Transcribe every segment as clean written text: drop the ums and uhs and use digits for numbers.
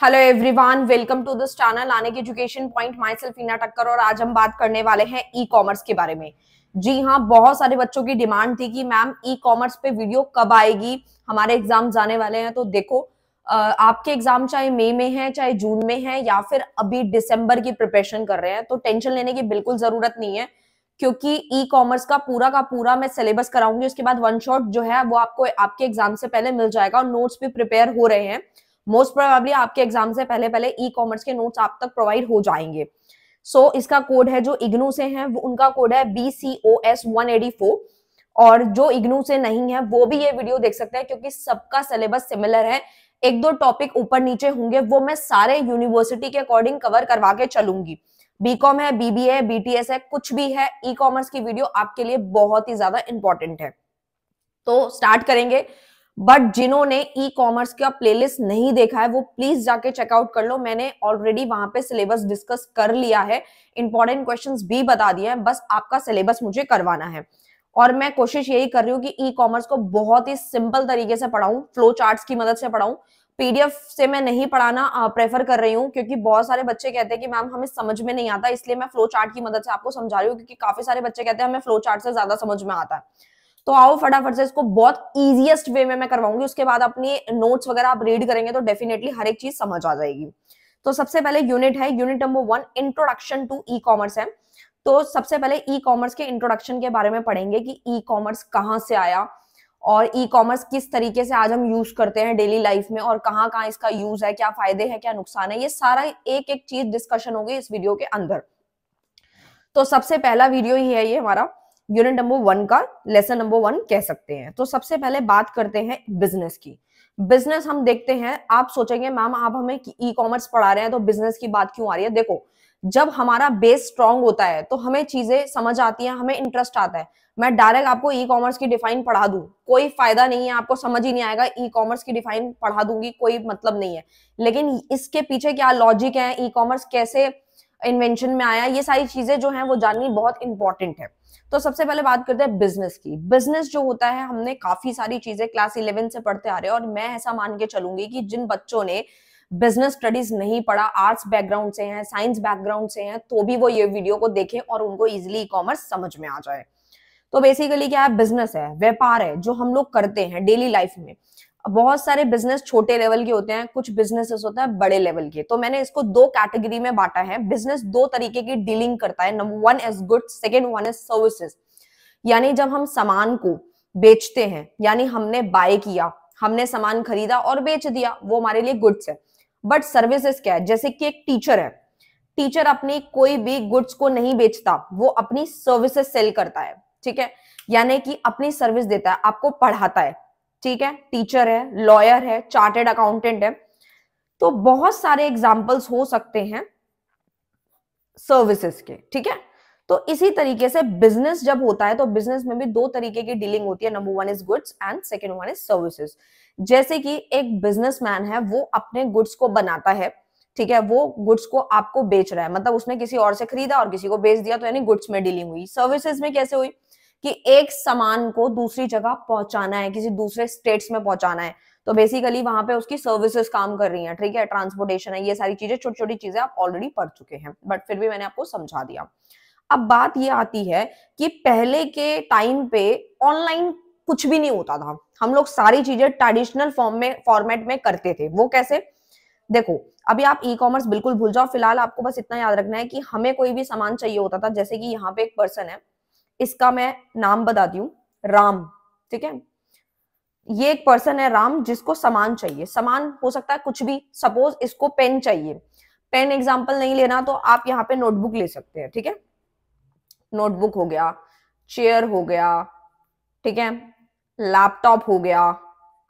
Hello everyone, welcome to this channel आनेक education point. Myself Heena Takkar और आज हम बात करने वाले हैं ई कॉमर्स के बारे में। जी हाँ, बहुत सारे बच्चों की डिमांड थी कि मैम ई कॉमर्स पे वीडियो कब आएगी, हमारे एग्जाम जाने वाले हैं। तो देखो, आपके एग्जाम चाहे मई में है चाहे जून में है या फिर अभी दिसंबर की प्रिपरेशन कर रहे हैं, तो टेंशन लेने की बिल्कुल जरूरत नहीं है, क्योंकि ई कॉमर्स का पूरा मैं सिलेबस कराऊंगी। उसके बाद वन शॉट जो है वो आपको आपके एग्जाम से पहले मिल जाएगा और नोट्स भी प्रिपेयर हो रहे हैं। मोस्ट प्रोबेबली आपके एग्जाम से पहले पहले ई कॉमर्स के नोट्स आप तक प्रोवाइड हो जाएंगे। इसका कोड है, जो इग्नू से है वो उनका कोड है BCOS184, और जो इग्नू से नहीं है वो भी ये वीडियो देख सकते हैं, क्योंकि सबका सिलेबस सिमिलर है। एक दो टॉपिक ऊपर नीचे होंगे, वो मैं सारे यूनिवर्सिटी के अकॉर्डिंग कवर करवा के चलूंगी। बीकॉम है, बीबीए है, बीटीएस है, कुछ भी है, ई कॉमर्स की वीडियो आपके लिए बहुत ही ज्यादा इंपॉर्टेंट है। तो स्टार्ट करेंगे। बट जिन्होंने ई कॉमर्स का प्लेलिस्ट नहीं देखा है वो प्लीज जाके चेकआउट कर लो। मैंने ऑलरेडी वहां पे सिलेबस डिस्कस कर लिया है, इंपॉर्टेंट क्वेश्चंस भी बता दिए हैं, बस आपका सिलेबस मुझे करवाना है। और मैं कोशिश यही कर रही हूँ कि ई कॉमर्स को बहुत ही सिंपल तरीके से पढ़ाऊं, फ्लो चार्ट्स की मदद से पढ़ाऊं। पीडीएफ से मैं नहीं पढ़ाना प्रेफर कर रही हूँ, क्योंकि बहुत सारे बच्चे कहते हैं कि मैम हमें समझ में नहीं आता, इसलिए मैं फ्लो चार्ट की मदद से आपको समझा रही हूँ, क्योंकि काफी सारे बच्चे कहते हैं हमें फ्लो चार्ट से ज्यादा समझ में आता है। तो आओ फटाफट से इसको बहुत इजीएस्ट वे में मैं करवाऊंगी। उसके बाद अपनी नोट्स वगैरह आप रीड करेंगे तो डेफिनेटली हर एक चीज समझ आ जाएगी। तो सबसे पहले यूनिट है, unit number 1, introduction to e commerce है। तो सबसे पहले ई कॉमर्स के इंट्रोडक्शन के बारे में पढ़ेंगे कि ई कॉमर्स कहाँ से आया और ई कॉमर्स किस तरीके से आज हम यूज करते हैं डेली लाइफ में, और कहाँ कहाँ इसका यूज है, क्या फायदे हैं क्या नुकसान है, ये सारा एक एक चीज डिस्कशन होगी इस वीडियो के अंदर। तो सबसे पहला वीडियो ही है ये हमारा, यूनिट नंबर 1 का लेसन नंबर 1 कह सकते हैं। तो सबसे पहले बात करते हैं बिजनेस की। बिजनेस हम देखते हैं, आप सोचेंगे मैम आप हमें ई कॉमर्स पढ़ा रहे हैं तो बिजनेस की बात क्यों आ रही है। देखो, जब हमारा बेस स्ट्रांग होता है तो हमें चीजें समझ आती हैं, हमें इंटरेस्ट आता है। मैं डायरेक्ट आपको ई कॉमर्स की डिफाइन पढ़ा दूं, कोई फायदा नहीं है, आपको समझ ही नहीं आएगा। ई कॉमर्स की डिफाइन पढ़ा दूंगी, कोई मतलब नहीं है। लेकिन इसके पीछे क्या लॉजिक है, ई कॉमर्स कैसे इन्वेंशन में आया, ये सारी चीजें जो हैं वो जाननी बहुत इंपॉर्टेंट है। तो सबसे पहले बात करते हैं बिजनेस की। बिजनेस जो होता है, हमने काफी सारी चीजें क्लास 11 से पढ़ते आ रहे हैं, और मैं ऐसा मान के चलूंगी कि जिन बच्चों ने बिजनेस स्टडीज नहीं पढ़ा, आर्ट्स बैकग्राउंड से हैं, साइंस बैकग्राउंड से हैं, तो भी वो ये वीडियो को देखें और उनको इजिली ई कॉमर्स समझ में आ जाए। तो बेसिकली क्या है, बिजनेस है, व्यापार है जो हम लोग करते हैं डेली लाइफ में। बहुत सारे बिजनेस छोटे लेवल के होते हैं, कुछ बिजनेसेस होता है बड़े लेवल के। तो मैंने इसको दो कैटेगरी में बांटा है। बिजनेस दो तरीके की डीलिंग करता है, number 1 is goods, second 1 is services. यानी जब हम सामान को बेचते हैं, यानी हमने बाय किया, हमने सामान खरीदा और बेच दिया, वो हमारे लिए गुड्स है। बट सर्विसेज क्या है, जैसे कि एक टीचर है, टीचर अपनी कोई भी गुड्स को नहीं बेचता, वो अपनी सर्विसेज सेल करता है, ठीक है, यानी कि अपनी सर्विस देता है, आपको पढ़ाता है, ठीक है। टीचर है, लॉयर है, चार्टेड अकाउंटेंट है। तो बहुत सारे एग्जाम्पल्स हो सकते हैं सर्विसेज के, ठीक है। तो इसी तरीके से बिजनेस जब होता है तो बिजनेस में भी दो तरीके की डीलिंग होती है, number 1 is goods and second 1 is services. जैसे कि एक बिजनेसमैन है, वो अपने गुड्स को बनाता है, ठीक है, वो गुड्स को आपको बेच रहा है, मतलब उसने किसी और से खरीदा और किसी को बेच दिया, तो यानी गुड्स में डीलिंग हुई। सर्विसेज में कैसे हुई कि एक सामान को दूसरी जगह पहुंचाना है, किसी दूसरे स्टेट्स में पहुंचाना है, तो बेसिकली वहां पे उसकी सर्विसेज काम कर रही हैं, ठीक है, ट्रांसपोर्टेशन है, ये सारी चीजें, छोटी छोटी चीजें आप ऑलरेडी पढ़ चुके हैं, बट फिर भी मैंने आपको समझा दिया। अब बात ये आती है कि पहले के टाइम पे ऑनलाइन कुछ भी नहीं होता था, हम लोग सारी चीजें ट्रेडिशनल फॉर्मेट में करते थे। वो कैसे, देखो, अभी आप ई कॉमर्स बिल्कुल भूल जाओ, फिलहाल आपको बस इतना याद रखना है कि हमें कोई भी सामान चाहिए होता था। जैसे कि यहाँ पे एक पर्सन है, इसका मैं नाम बताती हूँ, राम, ठीक है। ये एक पर्सन है राम, जिसको सामान चाहिए, सामान हो सकता है कुछ भी, सपोज इसको पेन चाहिए, पेन एग्जाम्पल नहीं लेना तो आप यहाँ पे नोटबुक ले सकते हैं, ठीक है। नोटबुक हो गया, चेयर हो गया, ठीक है, लैपटॉप हो गया,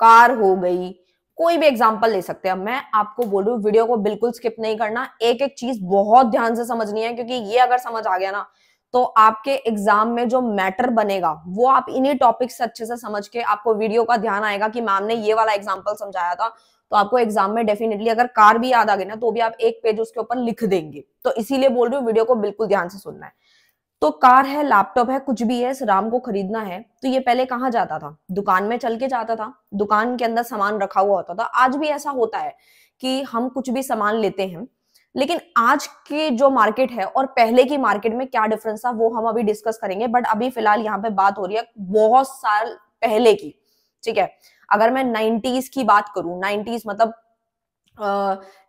कार हो गई, कोई भी एग्जांपल ले सकते हैं। मैं आपको बोल रही हूँ वीडियो को बिल्कुल स्किप नहीं करना, एक एक चीज बहुत ध्यान से समझनी है, क्योंकि ये अगर समझ आ गया ना तो आपके एग्जाम में जो मैटर बनेगा वो आप इन्हीं टॉपिक से अच्छे से समझ के, आपको वीडियो का ध्यान आएगा कि मैम ने ये वाला एग्जाम्पल समझाया था, तो आपको एग्जाम में डेफिनेटली अगर कार भी याद आ गई ना तो भी आप एक पेज उसके ऊपर लिख देंगे। तो इसीलिए बोल रही हूँ वीडियो को बिल्कुल ध्यान से सुनना है। तो कार है, लैपटॉप है, कुछ भी है, इस राम को खरीदना है, तो ये पहले कहाँ जाता था, दुकान में चल के जाता था, दुकान के अंदर सामान रखा हुआ होता था। आज भी ऐसा होता है कि हम कुछ भी सामान लेते हैं, लेकिन आज के जो मार्केट है और पहले की मार्केट में क्या डिफरेंस था वो हम अभी डिस्कस करेंगे। बट अभी फिलहाल यहाँ पे बात हो रही है बहुत साल पहले की, ठीक है। अगर मैं 90s की बात करूं, 90s मतलब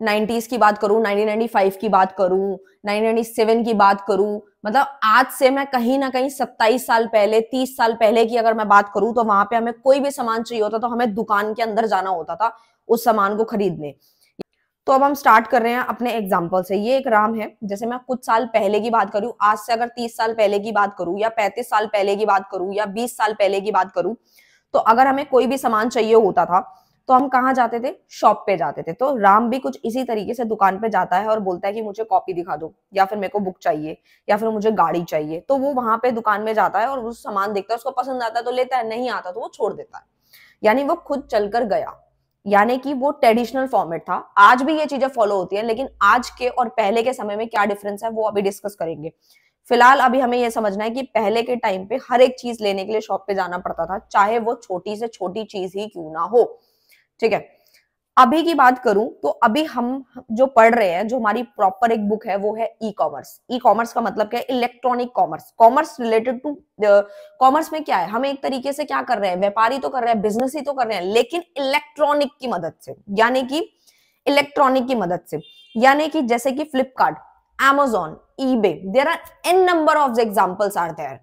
90s की बात करूं, 1995 की बात करूं, 1997 की बात करूं, मतलब आज से मैं कहीं ना कहीं 27 साल पहले, 30 साल पहले की अगर मैं बात करूं, तो वहां पे हमें कोई भी सामान चाहिए होता तो हमें दुकान के अंदर जाना होता था उस सामान को खरीदने। तो अब हम स्टार्ट कर रहे हैं अपने एग्जाम्पल से। ये एक राम है, जैसे मैं कुछ साल पहले की बात करूं, आज से अगर 30 साल पहले की बात करूं या 35 साल पहले की बात करूं या 20 साल पहले की बात करूं, तो अगर हमें कोई भी सामान चाहिए होता था तो हम कहाँ जाते थे? शॉप पे जाते थे। तो राम भी कुछ इसी तरीके से दुकान पे जाता है और बोलता है कि मुझे कॉपी दिखा दो, या फिर मेरे को बुक चाहिए, या फिर मुझे गाड़ी चाहिए। तो वो वहां पे दुकान में जाता है और उस सामान देखता है, उसको पसंद आता है तो लेता है, नहीं आता तो वो छोड़ देता है। यानी वो खुद चलकर गया, यानी कि वो ट्रेडिशनल फॉर्मेट था। आज भी ये चीजें फॉलो होती हैं, लेकिन आज के और पहले के समय में क्या डिफरेंस है वो अभी डिस्कस करेंगे। फिलहाल अभी हमें यह समझना है कि पहले के टाइम पे हर एक चीज लेने के लिए शॉप पे जाना पड़ता था, चाहे वो छोटी से छोटी चीज ही क्यों ना हो, ठीक है। अभी की बात करूं तो अभी हम जो पढ़ रहे हैं, जो हमारी प्रॉपर एक बुक है, वो है ई कॉमर्स। ई कॉमर्स का मतलब क्या है? Electronic commerce. Commerce related to commerce में क्या है, हम एक तरीके से क्या कर रहे हैं, व्यापारी तो कर रहे हैं, बिजनेस ही तो कर रहे हैं, लेकिन इलेक्ट्रॉनिक की मदद से, यानी कि इलेक्ट्रॉनिक की मदद से, यानी कि जैसे कि Flipkart, Amazon, eBay, there are n number of examples are there।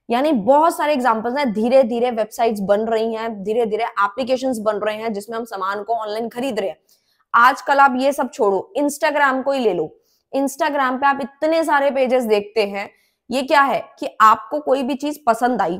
यानी बहुत सारे एग्जांपल्स हैं। धीरे धीरे वेबसाइट्स बन रही हैं, धीरे धीरे एप्लीकेशंस बन रहे हैं जिसमें हम सामान को ऑनलाइन खरीद रहे हैं। आजकल आप ये सब छोड़ो, इंस्टाग्राम को ही ले लो। इंस्टाग्राम पे आप इतने सारे पेजेस देखते हैं। ये क्या है कि आपको कोई भी चीज पसंद आई,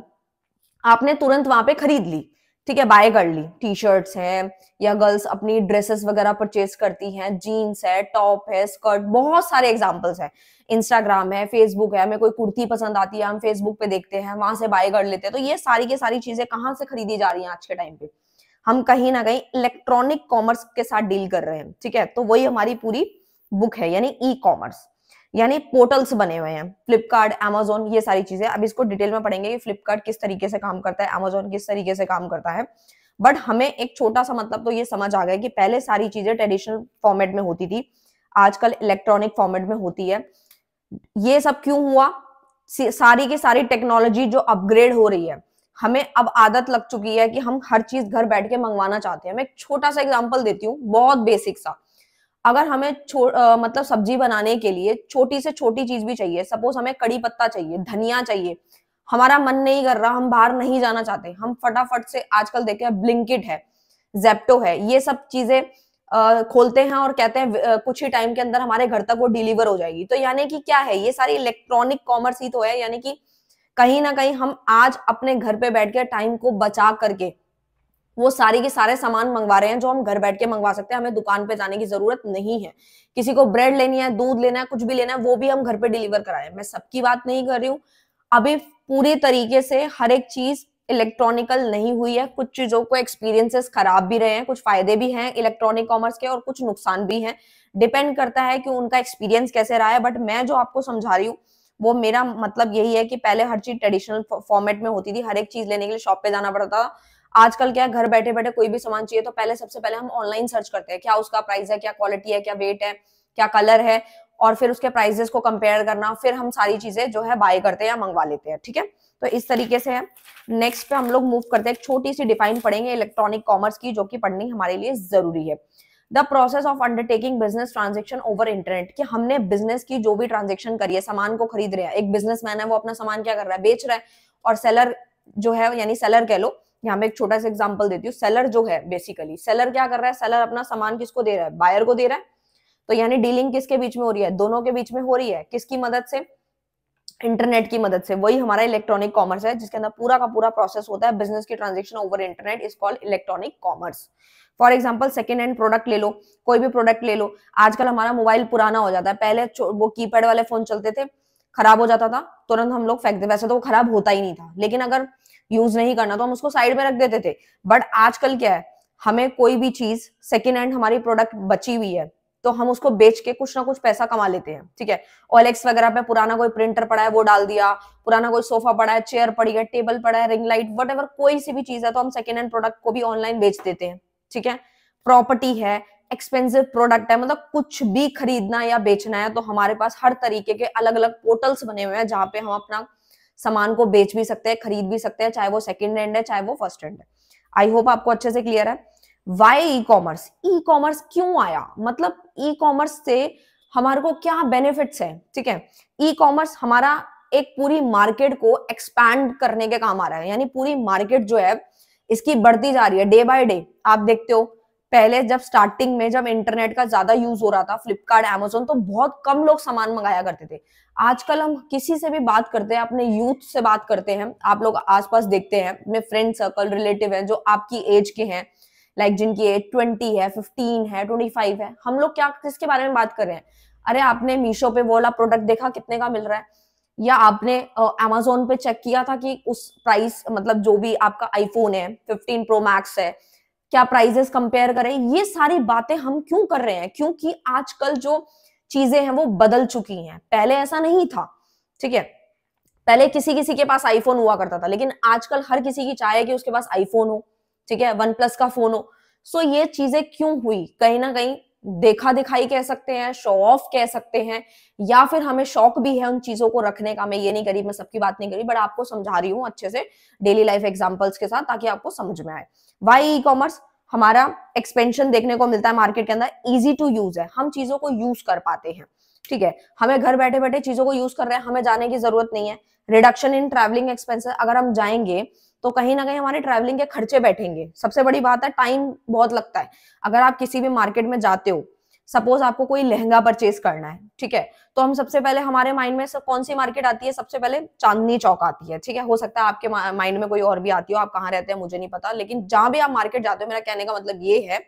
आपने तुरंत वहां पे खरीद ली, ठीक है, बाय कर ली। टी शर्ट्स हैं, या गर्ल्स अपनी ड्रेसेस वगैरह परचेज करती हैं, जीन्स है, टॉप है, स्कर्ट, बहुत सारे एग्जांपल्स हैं। इंस्टाग्राम है, फेसबुक है, हमें कोई कुर्ती पसंद आती है, हम फेसबुक पे देखते हैं, वहां से बाय कर लेते हैं। तो ये सारी की सारी चीजें कहाँ से खरीदी जा रही हैं आज के टाइम पे? हम कहीं ना कहीं इलेक्ट्रॉनिक कॉमर्स के साथ डील कर रहे हैं, ठीक है। तो वही हमारी पूरी बुक है, यानी ई कॉमर्स। यानी पोर्टल्स बने हुए हैं, फ्लिपकार्ट, अमेजोन, ये सारी चीजें। अब इसको डिटेल में पढ़ेंगे कि फ्लिपकार्ट किस तरीके से काम करता है, अमेजोन किस तरीके से काम करता है। बट हमें एक छोटा सा मतलब तो ये समझ आ गया कि पहले सारी चीजें ट्रेडिशनल फॉर्मेट में होती थी, आजकल इलेक्ट्रॉनिक फॉर्मेट में होती है। ये सब क्यों हुआ? सारी की सारी टेक्नोलॉजी जो अपग्रेड हो रही है, हमें अब आदत लग चुकी है कि हम हर चीज घर बैठ के मंगवाना चाहते हैं। मैं एक छोटा सा एग्जांपल देती हूँ, बहुत बेसिक सा। अगर हमें मतलब सब्जी बनाने के लिए छोटी से छोटी चीज भी चाहिए, सपोज हमें कड़ी पत्ता चाहिए, धनिया चाहिए, हमारा मन नहीं कर रहा, हम बाहर नहीं जाना चाहते, हम फटाफट से आजकल देखे ब्लिंकिट है, जेप्टो है, ये सब चीजें खोलते हैं और कहते हैं कुछ ही टाइम के अंदर हमारे घर तक वो डिलीवर हो जाएगी। तो यानी कि क्या है, ये सारी इलेक्ट्रॉनिक कॉमर्स ही तो है। यानी कि कहीं ना कहीं हम आज अपने घर पे बैठ के टाइम को बचा करके वो सारी के सारे सामान मंगवा रहे हैं जो हम घर बैठ के मंगवा सकते हैं। हमें दुकान पे जाने की जरूरत नहीं है। किसी को ब्रेड लेनी है, दूध लेना है, कुछ भी लेना है, वो भी हम घर पे डिलीवर कराएं। मैं सबकी बात नहीं कर रही हूँ, अभी पूरी तरीके से हर एक चीज इलेक्ट्रॉनिकल नहीं हुई है। कुछ चीजों को एक्सपीरियंसेस खराब भी रहे हैं, कुछ फायदे भी हैं इलेक्ट्रॉनिक कॉमर्स के और कुछ नुकसान भी हैं। डिपेंड करता है कि उनका एक्सपीरियंस कैसे रहा है। बट मैं जो आपको समझा रही हूँ वो मेरा मतलब यही है कि पहले हर चीज ट्रेडिशनल फॉर्मेट में होती थी, हर एक चीज लेने के लिए शॉप पे जाना पड़ता था। आजकल क्या है, घर बैठे बैठे कोई भी सामान चाहिए तो पहले सबसे पहले हम ऑनलाइन सर्च करते हैं, क्या उसका प्राइस है, क्या क्वालिटी है, क्या वेट है, क्या कलर है, और फिर उसके प्राइसेस को कंपेयर करना, फिर हम सारी चीजें जो है बाय करते हैं या मंगवा लेते हैं, ठीक है। तो इस तरीके से है। नेक्स्ट पे हम लोग मूव करते हैं, एक छोटी सी डिफाइन पढ़ेंगे इलेक्ट्रॉनिक कॉमर्स की, जो कि पढ़नी हमारे लिए जरूरी है। The process of undertaking business transaction over internet, कि हमने बिजनेस की जो भी ट्रांजेक्शन करी है, सामान को खरीद रहे हैं, एक बिजनेसमैन है, वो अपना सामान क्या कर रहा है, बेच रहा है, और सेलर जो है, यानी सेलर कह लो, यहाँ पे एक छोटा सा एग्जांपल देती हूँ। सेलर जो है, बेसिकली सेलर क्या कर रहा है, सेलर अपना सामान किसको दे रहा है, बायर को दे रहा है। तो यानी डीलिंग किसके बीच में हो रही है, दोनों के बीच में हो रही है। किसकी मदद से? इंटरनेट की मदद से। वही हमारा इलेक्ट्रॉनिक कॉमर्स है, जिसके अंदर पूरा का पूरा प्रोसेस होता है बिजनेस की transaction over internet, is called electronic commerce. For example second hand product ले लो, कोई भी प्रोडक्ट ले लो। आजकल हमारा मोबाइल पुराना हो जाता है, पहले वो कीपैड वाले फोन चलते थे, खराब हो जाता था तुरंत हम लोग फेंक देते, वैसे तो वो खराब होता ही नहीं था, लेकिन अगर यूज नहीं करना तो हम उसको साइड में रख देते थे। बट आजकल क्या है, हमें कोई भी चीज सेकेंड हैंड हमारी प्रोडक्ट बची हुई है तो हम उसको बेच के कुछ ना कुछ पैसा कमा लेते हैं, ठीक है। OLX वगैरह पे पुराना कोई प्रिंटर पड़ा है वो डाल दिया, पुराना कोई सोफा पड़ा है, चेयर पड़ी है, टेबल पड़ा है, रिंग लाइट, वट कोई सी भी चीज है तो हम सेकेंड हैंड प्रोडक्ट को भी ऑनलाइन बेच देते हैं, ठीक है। प्रॉपर्टी है, एक्सपेंसिव प्रोडक्ट है, मतलब कुछ भी खरीदना या बेचना है तो हमारे पास हर तरीके के अलग अलग पोर्टल्स बने हुए हैं जहां पे हम अपना सामान को बेच भी सकते हैं, खरीद भी सकते हैं, चाहे वो सेकंड हैंड है चाहे वो फर्स्ट हैंड है। आई होप आपको अच्छे से क्लियर है। Why e commerce, e commerce क्यों आया, मतलब ई कॉमर्स से हमारे को क्या बेनिफिट्स है। ठीक है, ई कॉमर्स हमारा एक पूरी मार्केट को एक्सपैंड करने के काम आ रहा है, यानी पूरी मार्केट जो है इसकी बढ़ती जा रही है डे बाय डे। आप देखते हो पहले जब स्टार्टिंग में जब इंटरनेट का ज्यादा यूज हो रहा था, फ्लिपकार्ट अमेजोन, तो बहुत कम लोग सामान मंगाया करते थे। आजकल हम किसी से भी बात करते हैं, अपने यूथ से बात करते हैं, आप लोग आसपास देखते हैं अपने फ्रेंड सर्कल रिलेटिव है जो आपकी एज के हैं, लाइक जिनकी एज 20 है, 15 है, 25 है, हम लोग क्या किसके बारे में बात कर रहे हैं, अरे आपने मीशो पे वो वाला प्रोडक्ट देखा कितने का मिल रहा है, या आपने अमेजोन पे चेक किया था कि उस प्राइस, मतलब जो भी आपका आईफोन है 15 प्रो मैक्स है, क्या प्राइजेस कंपेयर करें। ये सारी बातें हम क्यों कर रहे हैं, क्योंकि आजकल जो चीजें हैं वो बदल चुकी हैं, पहले ऐसा नहीं था। ठीक है, पहले किसी किसी के पास आईफोन हुआ करता था, लेकिन आजकल हर किसी की चाह है कि उसके पास आईफोन हो, ठीक है, वन प्लस का फोन हो। सो ये चीजें क्यों हुई, कहीं ना कहीं देखा दिखाई कह सकते हैं, शो ऑफ कह सकते हैं, या फिर हमें शौक भी है उन चीजों को रखने का। मैं ये नहीं करी, मैं सबकी बात नहीं करी, बट आपको समझा रही हूँ अच्छे से डेली लाइफ एग्जांपल्स के साथ, ताकि आपको समझ में आए। वाई ई कॉमर्स, हमारा एक्सपेंशन देखने को मिलता है मार्केट के अंदर, इजी टू यूज है, हम चीजों को यूज कर पाते हैं। ठीक है, हमें घर बैठे बैठे चीजों को यूज कर रहे हैं, हमें जाने की जरूरत नहीं है। रिडक्शन इन ट्रैवलिंग एक्सपेंसेस, अगर हम जाएंगे तो कहीं ना कहीं हमारे ट्रैवलिंग के खर्चे बैठेंगे। सबसे बड़ी बात है टाइम बहुत लगता है। अगर आप किसी भी मार्केट में जाते हो, सपोज आपको कोई लहंगा परचेज करना है, ठीक है, तो हम सबसे पहले हमारे माइंड में कौन सी मार्केट आती है, सबसे पहले चांदनी चौक आती है। ठीक है, हो सकता है आपके माइंड में कोई और भी आती हो, आप कहाँ रहते हैं मुझे नहीं पता, लेकिन जहां भी आप मार्केट जाते हो, मेरा कहने का मतलब ये है,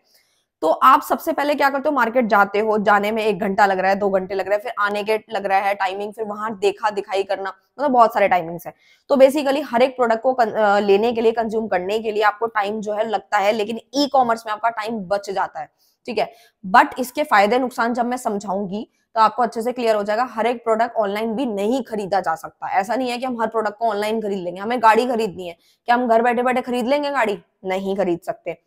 तो आप सबसे पहले क्या करते हो, मार्केट जाते हो, जाने में 1 घंटा लग रहा है, 2 घंटे लग रहा है, फिर आने के लग रहा है टाइमिंग, फिर वहां देखा दिखाई करना, मतलब बहुत सारे टाइमिंग्स है। तो बेसिकली हर एक प्रोडक्ट को लेने के लिए, कंज्यूम करने के लिए आपको टाइम जो है लगता है, लेकिन ई कॉमर्स में आपका टाइम बच जाता है। ठीक है, बट इसके फायदे नुकसान जब मैं समझाऊंगी तो आपको अच्छे से क्लियर हो जाएगा। हर एक प्रोडक्ट ऑनलाइन भी नहीं खरीदा जा सकता, ऐसा नहीं है कि हम हर प्रोडक्ट को ऑनलाइन खरीद लेंगे। हमें गाड़ी खरीदनी है, क्या हम घर बैठे बैठे खरीद लेंगे गाड़ी? नहीं खरीद सकते।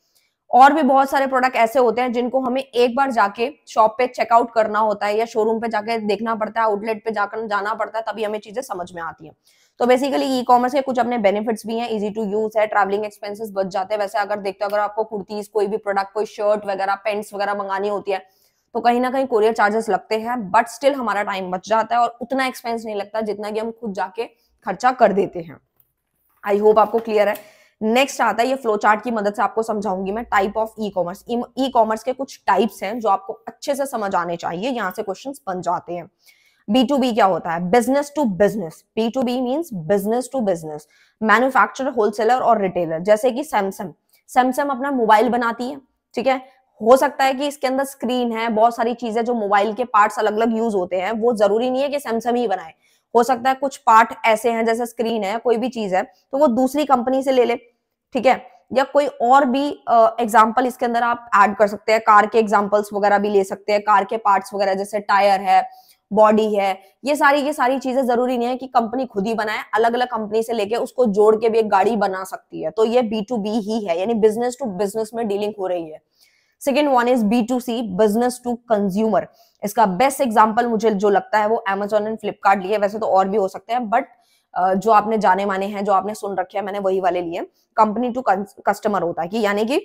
और भी बहुत सारे प्रोडक्ट ऐसे होते हैं जिनको हमें एक बार जाके शॉप पे चेकआउट करना होता है, या शोरूम पे जाके देखना पड़ता है, आउटलेट पे जाकर जाना पड़ता है, तभी हमें चीजें समझ में आती हैं। तो बेसिकली ई कॉमर्स के कुछ अपने बेनिफिट्स भी हैं, इजी टू यूज है, ट्रैवलिंग एक्सपेंसेस बच जाते हैं। वैसे अगर देखते हो, अगर आपको कुर्तीज, कोई भी प्रोडक्ट, कोई शर्ट वगैरह, पेंट्स वगैरह मंगानी होती है, तो कहीं ना कहीं कोरियर चार्जेस लगते हैं, बट स्टिल हमारा टाइम बच जाता है और उतना एक्सपेंस नहीं लगता जितना कि हम खुद जाके खर्चा कर देते हैं। आई होप आपको क्लियर है। नेक्स्ट आता है, ये फ्लो चार्ट की मदद से आपको समझाऊंगी मैं, type of E commerce. E commerce के कुछ टाइप्स हैं जो आपको अच्छे से समझ आने चाहिए, यहां से क्वेश्चंस बन जाते हैं। B2B क्या होता है? Business to business. B2B means business to business, manufacturer, wholesaler और रिटेलर। जैसे कि सैमसंग, सैमसंग अपना मोबाइल बनाती है, ठीक है, हो सकता है कि इसके अंदर स्क्रीन है, बहुत सारी चीजें जो मोबाइल के पार्ट्स अलग अलग यूज होते हैं, वो जरूरी नहीं है कि सैमसंग ही बनाए। हो सकता है कुछ पार्ट ऐसे हैं, जैसे स्क्रीन है, कोई भी चीज है, तो वो दूसरी कंपनी से ले ले, ठीक है, या कोई और भी एग्जांपल इसके अंदर आप ऐड कर सकते हैं। कार के एग्जांपल्स वगैरह भी ले सकते हैं, कार के पार्ट्स वगैरह, जैसे टायर है, बॉडी है, ये सारी चीजें जरूरी नहीं है कि कंपनी खुद ही बनाए, अलग अलग कंपनी से लेके उसको जोड़ के भी एक गाड़ी बना सकती है। तो ये B2B ही है, यानी बिजनेस टू बिजनेस में डीलिंग हो रही है। Second one is B2C, business to consumer. इसका बेस्ट एग्जांपल मुझे जो लगता है वो अमेजोन एंड फ्लिपकार्ट लिए, वैसे तो और भी हो सकते हैं, बट जो आपने जाने माने हैं, जो आपने सुन रखे हैं, मैंने वही वाले लिए। कंपनी टू कस्टमर होता है कि यानी कि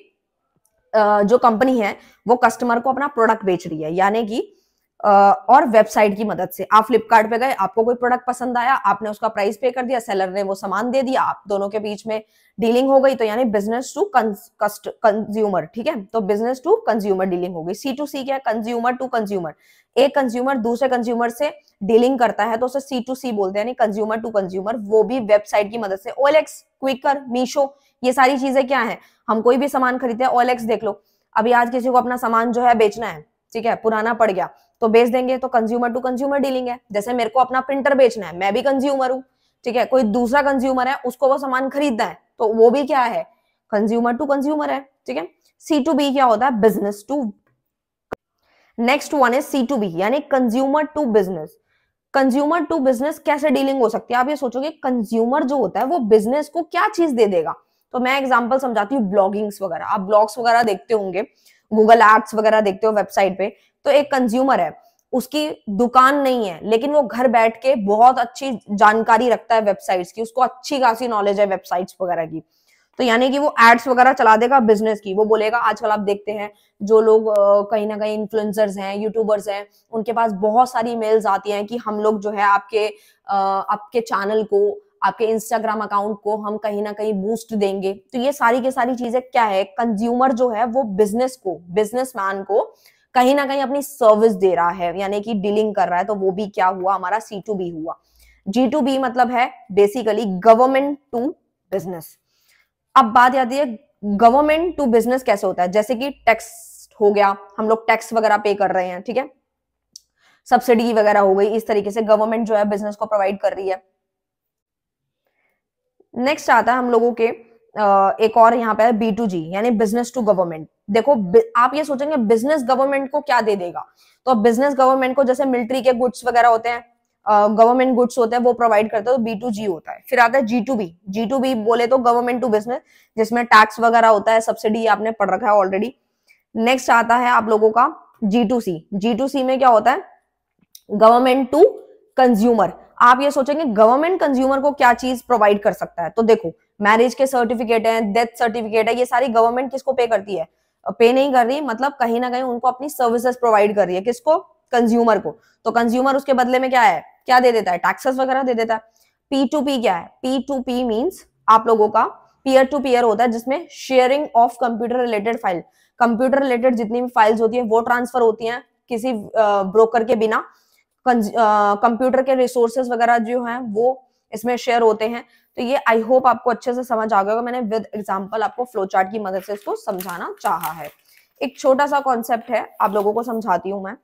जो कंपनी है वो कस्टमर को अपना प्रोडक्ट बेच रही है, यानी कि और वेबसाइट की मदद से आप फ्लिपकार्ट पे गए, आपको कोई प्रोडक्ट पसंद आया, आपने उसका प्राइस पे कर दिया, सेलर ने वो सामान दे दिया, आप दोनों के बीच में डीलिंग हो गई, तो यानी बिजनेस टू कंज्यूमर। ठीक है, तो बिजनेस टू कंज्यूमर डीलिंग हो गई। C2C क्या है? Consumer to consumer. एक कंज्यूमर दूसरे कंज्यूमर से डीलिंग करता है तो उसे C2C बोलते हैं, यानी कंज्यूमर टू कंज्यूमर, वो भी वेबसाइट की मदद से। OLX, क्विकर, मीशो, ये सारी चीजें क्या है? हम कोई भी सामान खरीदते हैं, OLX देख लो, अभी आज किसी को अपना सामान जो है बेचना है, ठीक है, पुराना पड़ गया तो बेच देंगे, तो कंज्यूमर टू कंज्यूमर डीलिंग है। जैसे मेरे को अपना प्रिंटर बेचना है, मैं भी कंज्यूमर हूं, ठीक है, कोई दूसरा कंज्यूमर है, उसको वो सामान खरीदना है, तो वो भी क्या है? कंज्यूमर टू कंज्यूमर है। ठीक है, C2B क्या होता है? Business to. नेक्स्ट वन है C2B, यानी consumer to business. Consumer to business कैसे डीलिंग हो सकती है? आप ये सोचोगे कंज्यूमर जो होता है वो बिजनेस को क्या चीज दे देगा, तो मैं एग्जांपल समझाती हूँ। ब्लॉगिंग्स वगैरह, आप ब्लॉग्स वगैरह देखते होंगे, गूगल एड्स वगैरह देखते हो वेबसाइट पे, तो एक कंज्यूमर है, उसकी दुकान नहीं है, लेकिन वो घर बैठ के बहुत अच्छी जानकारी रखता है वेबसाइट्स की, उसको अच्छी खासी नॉलेज है वेबसाइट्स वगैरह की। तो यानी कि वो एड्स वगैरह चला देगा बिजनेस की, वो बोलेगा, आजकल आप देखते हैं जो लोग कहीं ना कहीं इन्फ्लुएंसर्स हैं, यूट्यूबर्स हैं, उनके पास बहुत सारी मेल्स आती हैं कि हम लोग जो है आपके चैनल को, आपके इंस्टाग्राम अकाउंट को हम कहीं ना कहीं बूस्ट देंगे। तो ये सारी की सारी चीजें क्या है, कंज्यूमर जो है वो बिजनेसमैन को कहीं ना कहीं अपनी सर्विस दे रहा है, यानी कि डीलिंग कर रहा है। तो वो भी क्या हुआ, हमारा C2B हुआ। G2B मतलब है बेसिकली गवर्नमेंट टू बिजनेस। अब बात आती है गवर्नमेंट टू बिजनेस कैसे होता है, जैसे कि टैक्स हो गया, हम लोग टैक्स वगैरह पे कर रहे हैं, ठीक है, सब्सिडी वगैरह हो गई, इस तरीके से गवर्नमेंट जो है बिजनेस को प्रोवाइड कर रही है। नेक्स्ट आता है हम लोगों के एक और यहाँ पे है B2G, यानी बिजनेस टू गवर्नमेंट। देखो आप ये सोचेंगे बिजनेस गवर्नमेंट को क्या दे देगा, तो बिजनेस गवर्नमेंट को जैसे मिलिट्री के गुड्स वगैरह होते हैं, गवर्नमेंट गुड्स होते हैं, वो प्रोवाइड करते हैं, तो B2G होता है। फिर आता है G2B बोले तो गवर्नमेंट टू बिजनेस, जिसमें टैक्स वगैरह होता है, सब्सिडी आपने पढ़ रखा है ऑलरेडी। नेक्स्ट आता है आप लोगों का G2C में क्या होता है, गवर्नमेंट टू कंज्यूमर। आप ये सोचेंगे गवर्नमेंट कंज्यूमर को क्या चीज प्रोवाइड कर सकता है, तो देखो मैरिज के सर्टिफिकेट है, डेथ सर्टिफिकेट है, ये सारी गवर्नमेंट किसको पे करती है, पे नहीं कर रही, मतलब कहीं ना कहीं उनको अपनी सर्विसेज प्रोवाइड कर रही है, किसको, कंज्यूमर को। तो कंज्यूमर उसके बदले में क्या है, क्या दे देता है, टैक्सेस वगैरह दे देता है। P2P क्या है, P2P मीन्स आप लोगों का पीयर टू पीयर होता है, जिसमें sharing of computer related file, computer related जितनी भी फाइल्स होती है वो ट्रांसफर होती हैं किसी ब्रोकर के बिना। कंप्यूटर के रिसोर्सेज वगैरह जो हैं वो इसमें शेयर होते हैं। तो ये आई होप आपको अच्छे से समझ आ गया होगा, मैंने विद एग्जांपल आपको फ्लो चार्ट की मदद से इसको समझाना चाहा है। एक छोटा सा कॉन्सेप्ट है, आप लोगों को समझाती हूं मैं।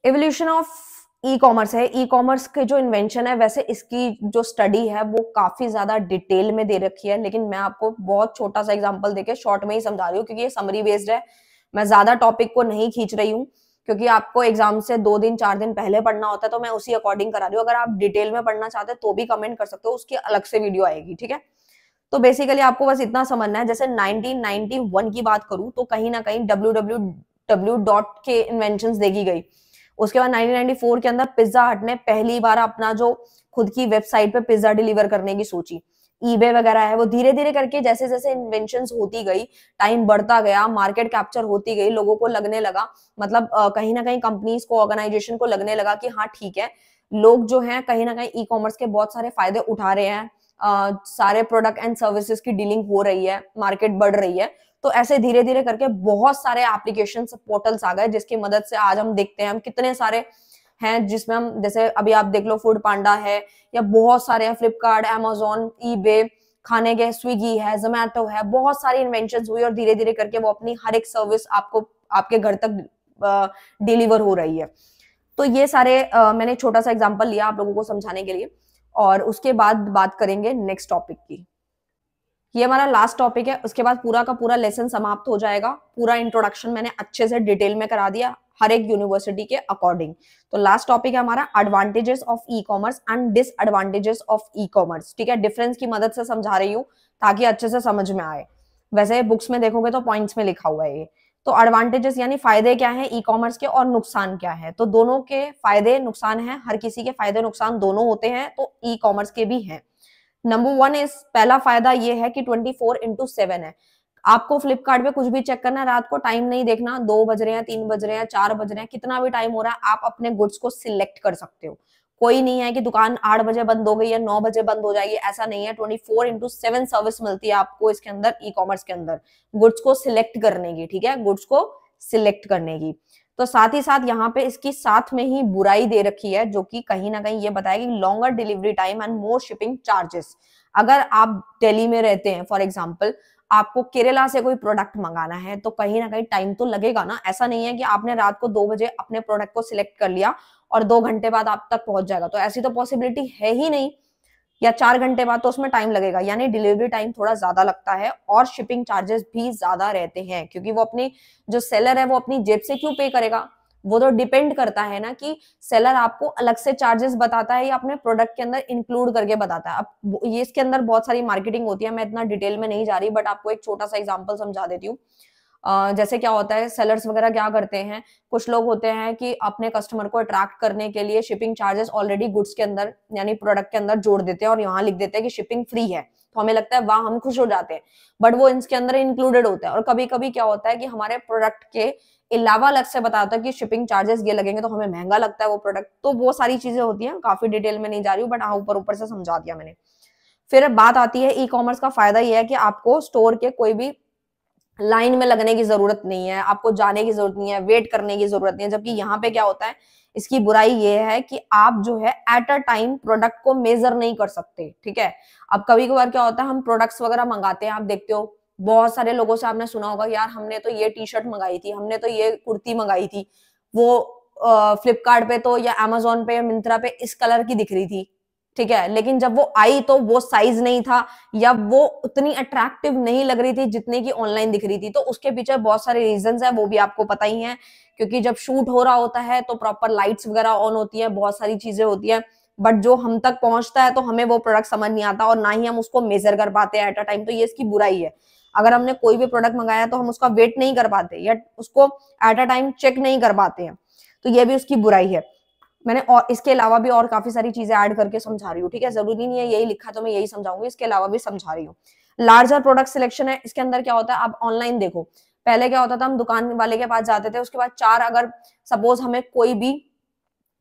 एवोल्यूशन ऑफ ई कॉमर्स है, ई कॉमर्स के जो इन्वेंशन है, वैसे इसकी जो स्टडी है वो काफी ज्यादा डिटेल में दे रखी है, लेकिन मैं आपको बहुत छोटा सा एग्जांपल देके शॉर्ट में ही समझा रही हूँ, क्योंकि ये समरी बेस्ड है, मैं ज्यादा टॉपिक को नहीं खींच रही हूँ, क्योंकि आपको एग्जाम से 2 दिन 4 दिन पहले पढ़ना होता है, तो मैं उसी अकॉर्डिंग करा रही हूँ। अगर आप डिटेल में पढ़ना चाहते हैं तो भी कमेंट कर सकते हो, उसकी अलग से वीडियो आएगी, ठीक है। तो बेसिकली आपको बस इतना समझना है, जैसे 1991 की बात करूं तो कहीं ना कहीं www के इन्वेंशंस देखी गई। उसके बाद 1994 के अंदर पिज्जा हट ने पहली बार अपना जो खुद की वेबसाइट पे पिज्जा डिलीवर करने की सोची। ईबे वगैरह है, वो धीरे धीरे करके जैसे जैसे इन्वेंशंस होती गई, टाइम बढ़ता गया, मार्केट कैप्चर होती गई, लोगों को लगने लगा, मतलब कहीं ना कहीं कंपनीज को, ऑर्गेनाइजेशन को लगने लगा कि हाँ ठीक है, लोग जो हैं कहीं ना कहीं ई कॉमर्स के बहुत सारे फायदे उठा रहे हैं, सारे प्रोडक्ट एंड सर्विसेज की डीलिंग हो रही है, मार्केट बढ़ रही है। तो ऐसे धीरे धीरे करके बहुत सारे एप्लीकेशन पोर्टल्स आ गए, जिसकी मदद से आज हम देखते हैं हम कितने सारे हैं, जिसमें हम जैसे अभी आप देख लो फूड पांडा है, या बहुत सारे हैं, फ्लिपकार्ट, अमेजोन, ईबे, खाने के स्विगी है, जोमैटो है, बहुत सारी इन्वेंशंस हुई और धीरे धीरे करके वो अपनी हर एक सर्विस आपको आपके घर तक डिलीवर हो रही है। तो ये सारे मैंने छोटा सा एग्जांपल लिया आप लोगों को समझाने के लिए, और उसके बाद बात करेंगे नेक्स्ट टॉपिक की। ये हमारा लास्ट टॉपिक है, उसके बाद पूरा का पूरा लेसन समाप्त हो जाएगा। पूरा इंट्रोडक्शन मैंने अच्छे से डिटेल में करा दिया हर एक यूनिवर्सिटी के अकॉर्डिंग। तो लास्ट टॉपिक है हमारा advantages of e commerce and disadvantages of e commerce, ठीक है। डिफरेंस की मदद से समझा रही हूँ ताकि अच्छे से समझ में आए। वैसे बुक्स में देखोगे तो पॉइंट्स में लिखा हुआ है ये। तो एडवांटेजेस यानी फायदे क्या है ई कॉमर्स के, और नुकसान क्या है। तो दोनों के फायदे नुकसान है, हर किसी के फायदे नुकसान दोनों होते हैं, तो ई कॉमर्स के भी हैं। नंबर 1 इज, पहला फायदा ये है कि 24/7 है। आपको फ्लिपकार्ट पे कुछ भी चेक करना है, रात को टाइम नहीं देखना, 2 बज रहे हैं, 3 बज रहे हैं, 4 बज रहे हैं, कितना भी टाइम हो रहा है, आप अपने गुड्स को सिलेक्ट कर सकते हो। कोई नहीं है कि दुकान 8 बजे बंद हो गई या 9 बजे बंद हो जाएगी, ऐसा नहीं है। 24/7 सर्विस मिलती है आपको इसके अंदर, ई कॉमर्स के अंदर, गुड्स को सिलेक्ट करने की, ठीक है, गुड्स को सिलेक्ट करने की। तो साथ ही साथ यहाँ पे इसकी साथ में ही बुराई दे रखी है, जो कि कहीं ना कहीं ये बताएगी longer delivery time and more shipping charges. अगर आप दिल्ली में रहते हैं फॉर एग्जांपल, आपको केरला से कोई प्रोडक्ट मंगाना है, तो कहीं ना कहीं टाइम तो लगेगा ना। ऐसा नहीं है कि आपने रात को 2 बजे अपने प्रोडक्ट को सिलेक्ट कर लिया और 2 घंटे बाद आप तक पहुंच जाएगा, तो ऐसी तो पॉसिबिलिटी है ही नहीं, या 4 घंटे बाद, तो उसमें टाइम लगेगा, यानी डिलीवरी टाइम थोड़ा ज्यादा लगता है, और शिपिंग चार्जेस भी ज्यादा रहते हैं, क्योंकि वो अपनी जो सेलर है वो अपनी जेब से क्यों पे करेगा, वो तो डिपेंड करता है ना कि सेलर आपको अलग से चार्जेस बताता है या अपने प्रोडक्ट के अंदर इंक्लूड करके बताता है। अब ये इसके अंदर बहुत सारी मार्केटिंग होती है, मैं इतना डिटेल में नहीं जा रही, बट आपको एक छोटा सा एग्जांपल समझा देती हूँ। जैसे क्या होता है, सेलर्स वगैरह क्या करते हैं, कुछ लोग होते हैं कि अपने कस्टमर को अट्रैक्ट करने के लिए शिपिंग चार्जेस ऑलरेडी गुड्स के अंदर यानी प्रोडक्ट के अंदर जोड़ देते हैं और यहाँ लिख देते हैं कि शिपिंग फ्री है। तो हमें लगता है वाह, हम खुश हो जाते हैं, बट वो इसके अंदर इंक्लूडेड होता है। और कभी कभी क्या होता है कि हमारे प्रोडक्ट के अलावा अलग से बताता है कि शिपिंग चार्जेस ये लगेंगे, तो हमें महंगा लगता है वो प्रोडक्ट। तो वो सारी चीजें होती हैं, काफी डिटेल में नहीं जा रही हूँ, बट हाँ ऊपर ऊपर से समझा दिया मैंने। फिर बात आती है ई कॉमर्स का फायदा ये है कि आपको स्टोर के कोई भी लाइन में लगने की जरूरत नहीं है, आपको जाने की जरूरत नहीं है, वेट करने की जरूरत नहीं है। जबकि यहाँ पे क्या होता है, इसकी बुराई ये है कि आप जो है एट अ टाइम प्रोडक्ट को मेजर नहीं कर सकते, ठीक है। अब कभी कभार क्या होता है, हम प्रोडक्ट्स वगैरह मंगाते हैं, आप देखते हो बहुत सारे लोगों से आपने सुना होगा, यार हमने तो ये टी शर्ट मंगाई थी, हमने तो ये कुर्ती मंगाई थी, वो फ्लिपकार्ट पे तो या अमेजोन पे या मिंत्रा पे इस कलर की दिख रही थी, ठीक है, लेकिन जब वो आई तो वो साइज नहीं था या वो उतनी अट्रैक्टिव नहीं लग रही थी जितने की ऑनलाइन दिख रही थी। तो उसके पीछे बहुत सारे रीजंस है, वो भी आपको पता ही है, क्योंकि जब शूट हो रहा होता है तो प्रॉपर लाइट्स वगैरह ऑन होती है, बहुत सारी चीजें होती है, बट जो हम तक पहुंचता है तो हमें वो प्रोडक्ट समझ नहीं आता और ना ही हम उसको मेजर कर पाते हैं एट अ टाइम। तो ये इसकी बुराई है। अगर हमने कोई भी प्रोडक्ट मंगाया तो हम उसका वेट नहीं कर पाते या उसको एट अ टाइम चेक नहीं कर पाते हैं, तो ये भी उसकी बुराई है। मैंने और इसके अलावा भी और काफी सारी चीजें ऐड करके समझा रही हूँ, ठीक है, जरूरी नहीं है यही लिखा तो मैं यही समझाऊंगी, इसके अलावा भी समझा रही हूँ। लार्जर प्रोडक्ट सिलेक्शन है, इसके अंदर क्या होता है, आप ऑनलाइन देखो, पहले क्या होता था, हम दुकान वाले के पास जाते थे, उसके बाद चार, अगर सपोज हमें कोई भी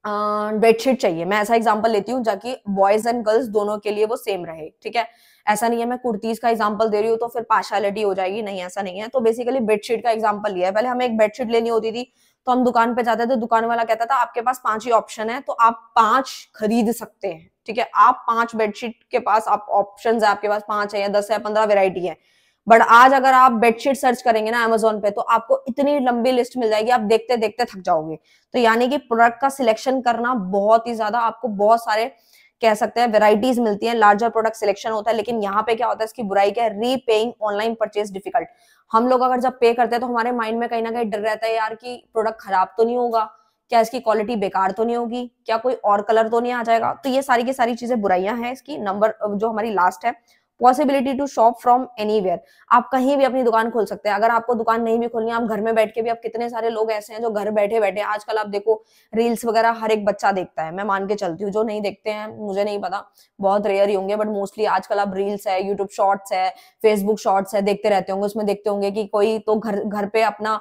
बेडशीट चाहिए, मैं ऐसा एग्जांपल लेती हूँ जाकि बॉयज एंड गर्ल्स दोनों के लिए वो सेम रहे, ठीक है। ऐसा नहीं है मैं कुर्तीज का एग्जांपल दे रही हूँ तो फिर पार्शियलिटी हो जाएगी, नहीं ऐसा नहीं है। तो बेसिकली बेडशीट का एग्जांपल लिया है। पहले हमें एक बेडशीट लेनी होती थी तो हम दुकान पे जाते थे, दुकान वाला कहता था आपके पास 5 ही ऑप्शन है तो आप 5 खरीद सकते हैं, ठीक है। आप 5 बेडशीट के पास आप ऑप्शन है, आपके पास 5 है या 10 है, 15 वेरायटी है। बट आज अगर आप बेडशीट सर्च करेंगे ना अमेजोन पे, तो आपको इतनी लंबी लिस्ट मिल जाएगी, आप देखते देखते थक जाओगे। तो यानी कि प्रोडक्ट का सिलेक्शन करना बहुत ही ज्यादा, आपको बहुत सारे कह सकते हैं वेराइटीज मिलती हैं, लार्जर प्रोडक्ट सिलेक्शन होता है। लेकिन यहाँ पे क्या होता है, इसकी बुराई क्या है, रीपेइंग ऑनलाइन परचेज डिफिकल्ट। हम लोग अगर जब पे करते हैं तो हमारे माइंड में कहीं ना कहीं डर रहता है यार कि प्रोडक्ट खराब तो नहीं होगा, क्या इसकी क्वालिटी बेकार तो नहीं होगी, क्या कोई और कलर तो नहीं आ जाएगा। तो ये सारी की सारी चीजें बुराइयां हैं इसकी। नंबर जो हमारी लास्ट है, possibility to shop from anywhere, आप कहीं भी अपनी दुकान खोल सकते हैं। अगर आपको दुकान नहीं भी खोलनी है, आप घर में बैठ के भी, आप कितने सारे लोग ऐसे हैं जो घर बैठे बैठे, आजकल आप देखो रील्स वगैरह हर एक बच्चा देखता है, मैं मान के चलती हूँ, जो नहीं देखते हैं मुझे नहीं पता, बहुत रेयर ही होंगे, बट मोस्टली आजकल आप रील्स है, यूट्यूब शॉर्ट्स है, फेसबुक शॉर्ट्स है, देखते रहते होंगे। उसमें देखते होंगे कि कोई तो घर घर पे अपना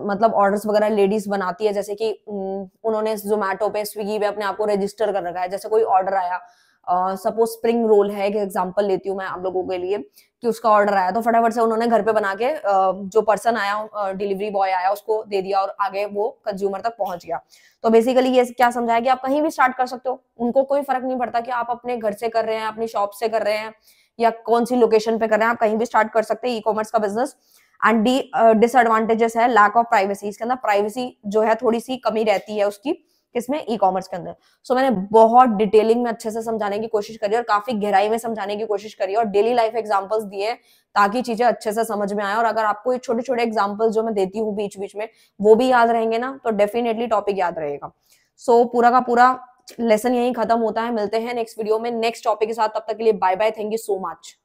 मतलब ऑर्डर्स वगैरह लेडीज बनाती है, जैसे कि उन्होंने जोमेटो पे, स्विगी पे अपने आप को रजिस्टर कर रखा है। जैसे कोई ऑर्डर आया, सपोज स्प्रिंग रोल है, एक एग्जांपल लेती हूँ मैं आप लोगों के लिए, कि उसका ऑर्डर आया तो फटाफट से उन्होंने घर पे बना के जो पर्सन आया, डिलीवरी बॉय आया, उसको दे दिया और आगे वो कंज्यूमर तक पहुंच गया। तो बेसिकली ये क्या समझाया कि आप कहीं भी स्टार्ट कर सकते हो, उनको कोई फर्क नहीं पड़ता कि आप अपने घर से कर रहे हैं, अपनी शॉप से कर रहे हैं या कौन सी लोकेशन पे कर रहे हैं, आप कहीं भी स्टार्ट कर सकते हैं ई कॉमर्स का बिजनेस। एंड डिसएडवांटेजेस है लैक ऑफ प्राइवेसी, इसके अंदर प्राइवेसी जो है थोड़ी सी कमी रहती है उसकी, किसमें, ई कॉमर्स के अंदर। सो मैंने बहुत डिटेलिंग में अच्छे से समझाने की कोशिश करी और काफी गहराई में समझाने की कोशिश करी और डेली लाइफ एग्जांपल्स दिए ताकि चीजें अच्छे से समझ में आए। और अगर आपको ये छोटे छोटे एग्जांपल्स जो मैं देती हूँ बीच बीच में वो भी याद रहेंगे ना, तो डेफिनेटली टॉपिक याद रहेगा। सो पूरा का पूरा लेसन यही खत्म होता है। मिलते हैं नेक्स्ट वीडियो में नेक्स्ट टॉपिक के साथ, तब तक के लिए bye bye, thank you so much.